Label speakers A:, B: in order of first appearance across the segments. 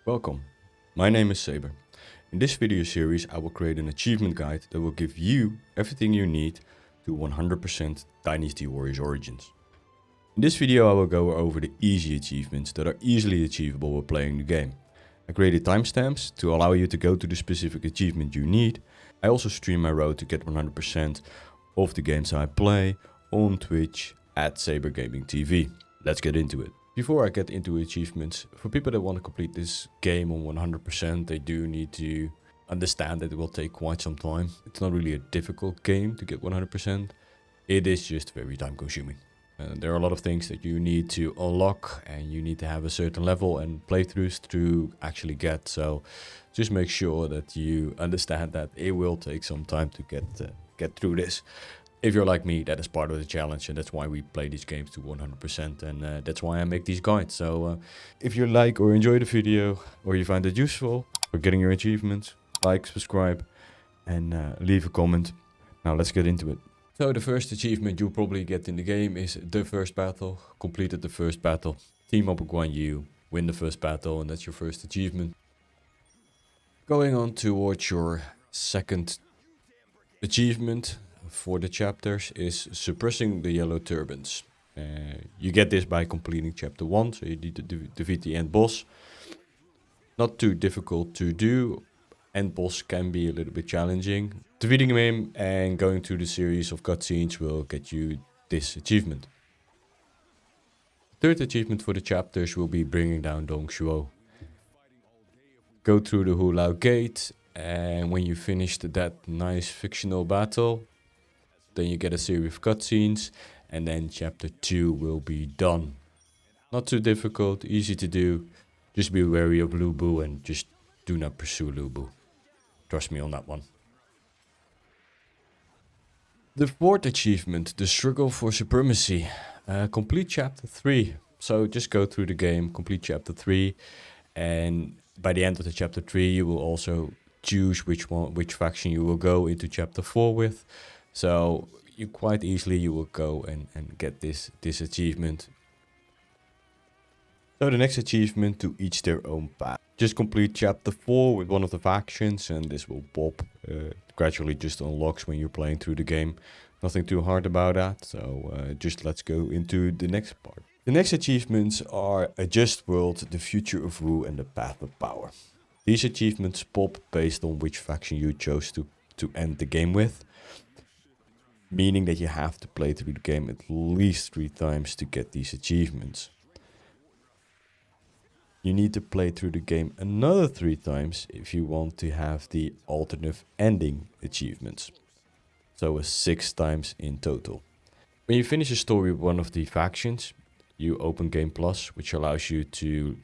A: Welcome, my name is Saber. In this video series I will create an achievement guide that will give you everything you need to 100% Dynasty Warriors Origins. In this video I will go over the easy achievements that are easily achievable while playing the game. I created timestamps to allow you to go to the specific achievement you need. I also stream my road to get 100% of the games I play on Twitch at Saber Gaming TV. Let's get into it. Before I get into achievements, for people that want to complete this game on 100%, they do need to understand that it will take quite some time. It's not really a difficult game to get 100%. It is just very time consuming. There are a lot of things that you need to unlock and you need to have a certain level and playthroughs to actually get. So just make sure that you understand that it will take some time to get through this. If you're like me, that is part of the challenge, and that's why we play these games to 100%, and that's why I make these guides. So if you like or enjoy the video, or you find it useful for getting your achievements, like, subscribe, and leave a comment. Now let's get into it. So the first achievement you'll probably get in the game is the first battle. Completed the first battle. Team up with Guan Yu, win the first battle, and that's your first achievement. Going on towards your second achievement for the chapters is Suppressing the Yellow Turbans. You get this by completing chapter 1, so you need to defeat the end boss. Not too difficult to do. End boss can be a little bit challenging. Defeating him and going through the series of cutscenes will get you this achievement. Third achievement for the chapters will be bringing down Zhuo. Go through the Hulao Gate, and when you finished that nice fictional battle, then you get a series of cutscenes, and then chapter 2 will be done. Not too difficult, easy to do. Just be wary of Lu Bu and just do not pursue Lu Bu. Trust me on that one. The fourth achievement, the struggle for Supremacy. Complete chapter 3. So just go through the game, complete chapter 3, and by the end of the chapter 3 you will also choose which faction you will go into chapter 4 with. So you quite easily you will go and get this achievement. So the next achievement, to each their own path. Just complete chapter 4 with one of the factions, and this will pop. Gradually just unlocks when you're playing through the game. Nothing too hard about that. So just let's go into the next part. The next achievements are A Just World, The Future of Wu, and The Path of Power. These achievements pop based on which faction you chose to end the game with. Meaning that you have to play through the game at least 3 times to get these achievements. You need to play through the game another 3 times if you want to have the alternative ending achievements. So 6 times in total. When you finish a story with one of the factions, you open Game Plus, which allows you to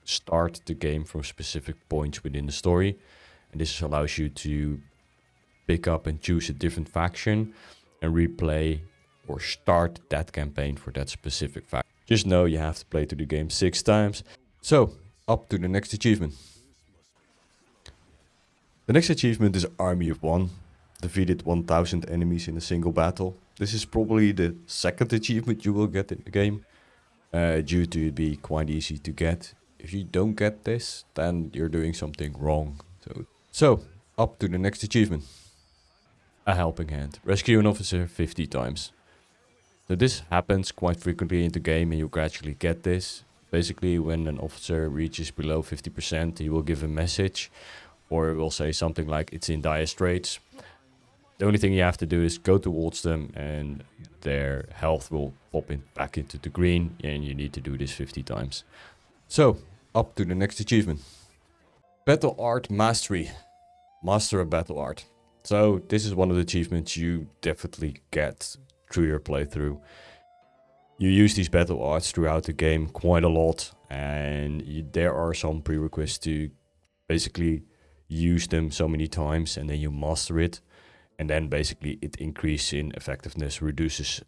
A: start the game from specific points within the story. And this allows you to pick up and choose a different faction and replay or start that campaign for that specific faction. Just know you have to play through the game 6 times. So, up to the next achievement. The next achievement is Army of One. Defeated 1000 enemies in a single battle. This is probably the second achievement you will get in the game, due to it be quite easy to get. If you don't get this, then you're doing something wrong. So up to the next achievement. A Helping Hand. Rescue an officer 50 times. So this happens quite frequently in the game, and you gradually get this. Basically, when an officer reaches below 50%, he will give a message, or it will say something like it's in dire straits. The only thing you have to do is go towards them, and their health will pop back into the green, and you need to do this 50 times. So, up to the next achievement. Battle Art Mastery. Master a battle art. So this is one of the achievements you definitely get through your playthrough. You use these battle arts throughout the game quite a lot, and there are some prerequisites to basically use them so many times, and then you master it, and then basically it increases in effectiveness, reduces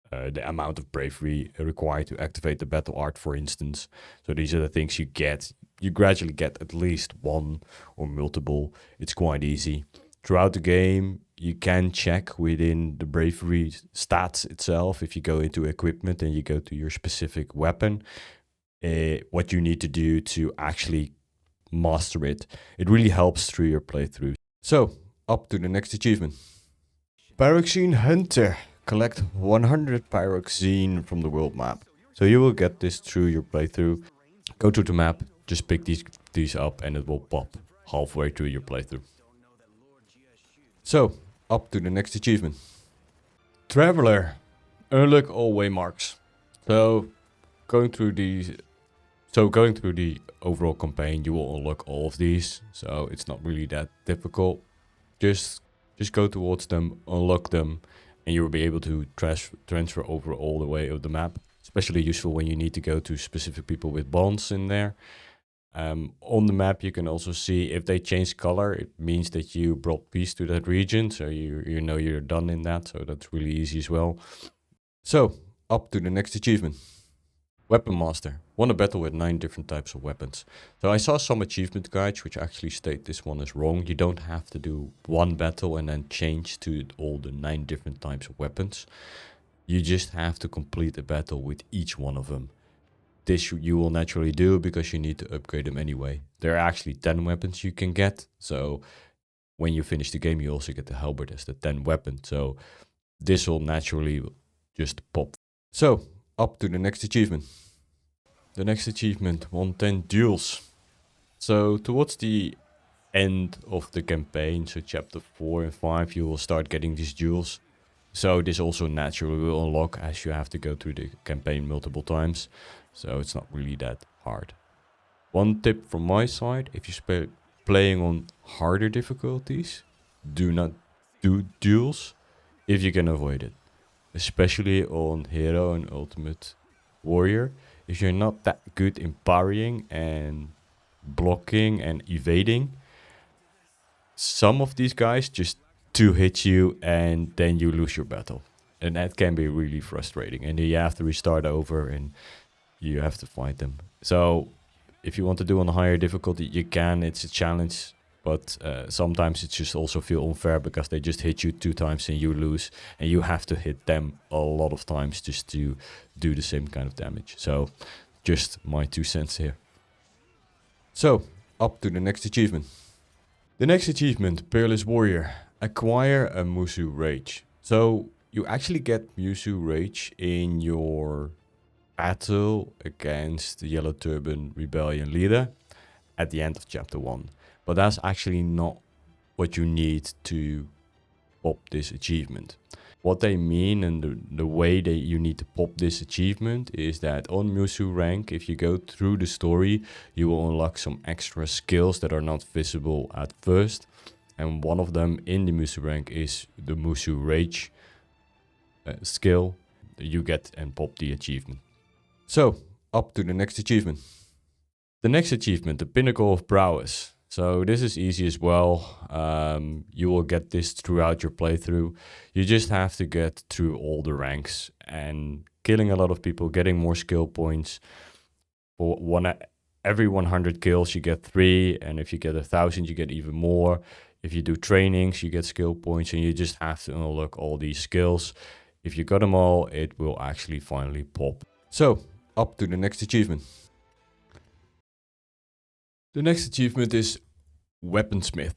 A: the amount of bravery required to activate the battle art, for instance. So these are the things you get. You gradually get at least one or multiple. It's quite easy. Throughout the game, you can check within the bravery stats itself. If you go into equipment and you go to your specific weapon, what you need to do to actually master it. It really helps through your playthrough. So, up to the next achievement. Pyroxene Hunter. Collect 100 pyroxene from the world map. So you will get this through your playthrough. Go to the map, just pick these up and it will pop halfway through your playthrough. So, up to the next achievement. Traveler. Unlock all waymarks. So, going through the overall campaign, you will unlock all of these. So it's not really that difficult. Just go towards them, unlock them, and you will be able to transfer over all the way of the map. Especially useful when you need to go to specific people with bonds in there. On the map, you can also see if they change color, it means that you brought peace to that region. So you know you're done in that. So that's really easy as well. So up to the next achievement. Weapon Master. Won a battle with 9 different types of weapons. So I saw some achievement guides which actually state this one is wrong. You don't have to do one battle and then change to all the 9 different types of weapons. You just have to complete a battle with each one of them. This you will naturally do because you need to upgrade them anyway. There are actually 10 weapons you can get. So when you finish the game, you also get the halberd as the 10th weapon. So this will naturally just pop. So up to the next achievement. The next achievement, 110 duels. So towards the end of the campaign, so chapter 4 and 5, you will start getting these duels. So this also naturally will unlock as you have to go through the campaign multiple times. So it's not really that hard. One tip from my side, if you're playing on harder difficulties, do not do duels if you can avoid it. Especially on Hero and Ultimate Warrior. If you're not that good in parrying and blocking and evading, some of these guys just 2-hit you and then you lose your battle. And that can be really frustrating. And then you have to restart over and you have to fight them. So if you want to do on a higher difficulty, you can. It's a challenge. But sometimes it just also feel unfair because they just hit you 2 times and you lose. And you have to hit them a lot of times just to do the same kind of damage. So just my 2 cents here. So up to the next achievement. The next achievement, Peerless Warrior. Acquire a Musou Rage. So you actually get Musou Rage in your battle against the Yellow Turban Rebellion leader at the end of chapter 1. But that's actually not what you need to pop this achievement. What they mean and the way that you need to pop this achievement is that on Musou rank, if you go through the story, you will unlock some extra skills that are not visible at first. And one of them in the Musou rank is the Musou Rage skill that you get and pop the achievement. So, up to the next achievement. The next achievement, the Pinnacle of Prowess. So this is easy as well. You will get this throughout your playthrough. You just have to get through all the ranks and killing a lot of people, getting more skill points. For every 100 kills, you get 3. And if you get 1,000, you get even more. If you do trainings, you get skill points and you just have to unlock all these skills. If you got them all, it will actually finally pop. So, up to the next achievement. The next achievement is Weaponsmith.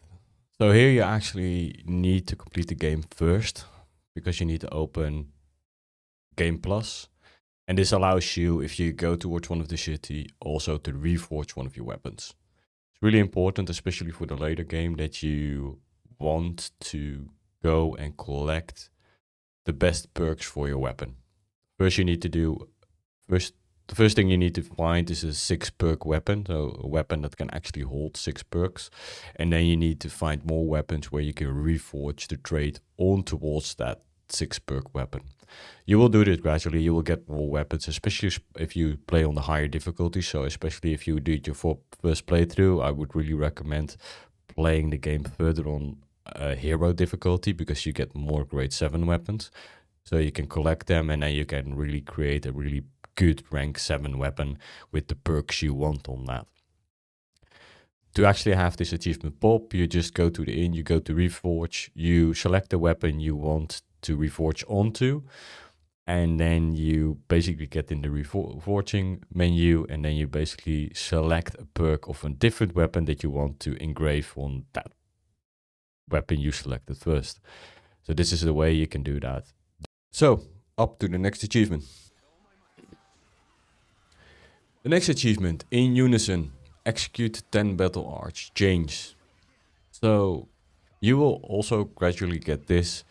A: So here you actually need to complete the game first because you need to open Game Plus. And this allows you, if you go towards one of the city, also to reforge one of your weapons. It's really important, especially for the later game, that you want to go and collect the best perks for your weapon. The first thing you need to find is a 6 perk weapon, so a weapon that can actually hold 6 perks. And then you need to find more weapons where you can reforge the trait on towards that 6 perk weapon. You will do this gradually, you will get more weapons, especially if you play on the higher difficulty. So especially if you did your first playthrough, I would really recommend playing the game further on hero difficulty because you get more grade 7 weapons. So you can collect them and then you can really create a really good rank 7 weapon with the perks you want on that. To actually have this achievement pop, you just go to the inn, you go to reforge, you select the weapon you want to reforge onto, And then you basically get in the reforging menu, and then you basically select a perk of a different weapon that you want to engrave on that weapon you selected first. So this is the way you can do that. So up to the next achievement. The next achievement, in Unison, execute 10 battle arch chains. So you will also gradually get this.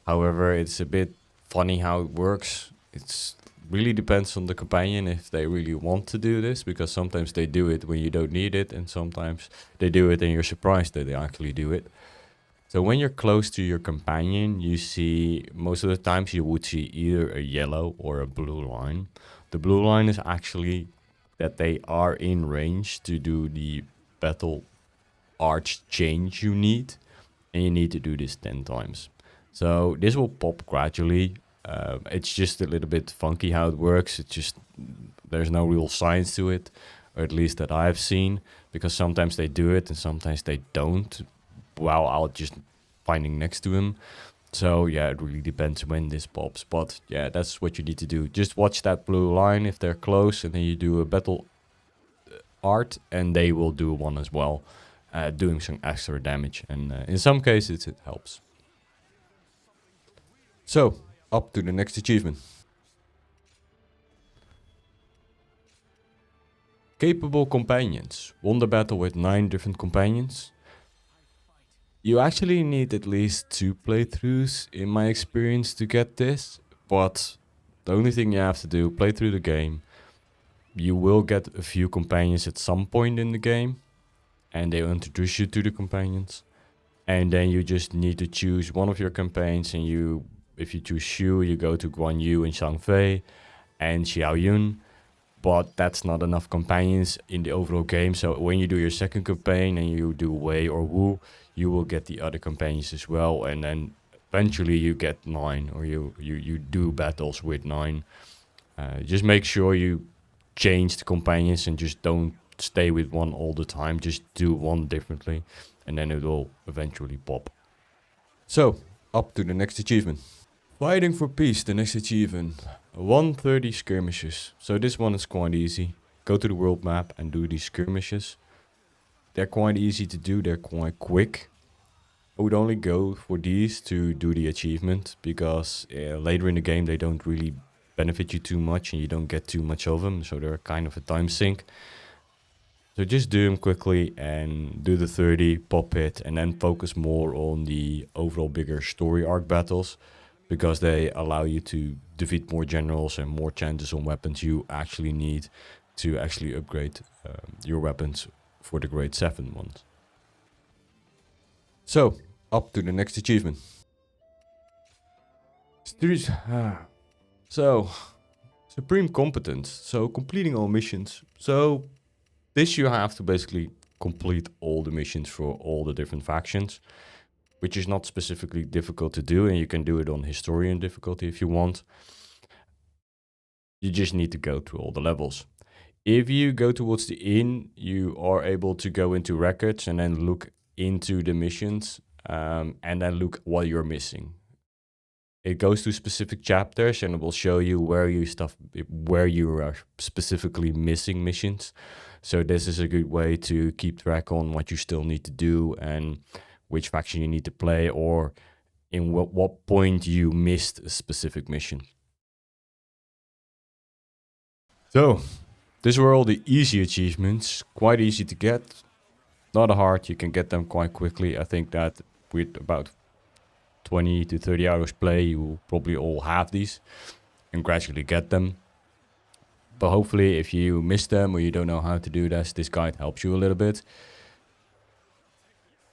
A: However, it's a bit funny how it works. It's really depends on the companion if they really want to do this, because sometimes they do it when you don't need it, and sometimes they do it and you're surprised that they actually do it. So when you're close to your companion, you see, most of the times you would see either a yellow or a blue line. The blue line is actually that they are in range to do the battle arch change you need, and you need to do this 10 times. So this will pop gradually. It's just a little bit funky how it works. It's just, there's no real science to it, or at least that I've seen, because sometimes they do it and sometimes they don't, while I'll just finding next to him. So yeah, it really depends when this pops, but yeah, that's what you need to do. Just watch that blue line if they're close, and then you do a battle art, and they will do one as well, doing some extra damage, and in some cases it helps. So up to the next achievement. Capable companions. Won the battle with 9 different companions. You actually need at least 2 playthroughs in my experience to get this, but the only thing you have to do, play through the game. You will get a few companions at some point in the game, and they'll introduce you to the companions. And then you just need to choose one of your campaigns, and if you choose Zhuo, you go to Guan Yu and Shangfei and Xiaoyun. But that's not enough companions in the overall game. So when you do your second campaign and you do Wei or Wu, you will get the other companions as well. And then eventually you get 9, or you do battles with 9. Just make sure you change the companions and just don't stay with one all the time. Just do one differently, and then it will eventually pop. So up to the next achievement. Fighting for peace, the next achievement. 130 skirmishes. So this one is quite easy. Go to the world map and do these skirmishes. They're quite easy to do, they're quite quick. I would only go for these to do the achievement, because later in the game they don't really benefit you too much and you don't get too much of them, so they're kind of a time sink. So just do them quickly and do the 30, pop it, and then focus more on the overall bigger story arc battles, because they allow you to defeat more generals and more chances on weapons you actually need to actually upgrade your weapons for the grade 7 ones. So, up to the next achievement. So, Supreme Competence. So, completing all missions. So, this you have to basically complete all the missions for all the different factions, which is not specifically difficult to do, and you can do it on Historian difficulty if you want. You just need to go through all the levels. If you go towards the inn, you are able to go into records and then look into the missions, and then look what you're missing. It goes to specific chapters and it will show you where you are specifically missing missions. So this is a good way to keep track on what you still need to do and which faction you need to play, or in what point you missed a specific mission. So, these were all the easy achievements, quite easy to get, not hard, you can get them quite quickly. I think that with about 20 to 30 hours play, you will probably all have these and gradually get them. But hopefully if you miss them or you don't know how to do this guide helps you a little bit.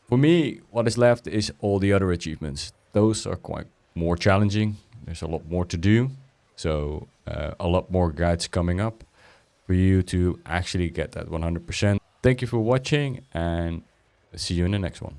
A: For me, what is left is all the other achievements. Those are quite more challenging. There's a lot more to do. So a lot more guides coming up for you to actually get that 100%. Thank you for watching, and see you in the next one.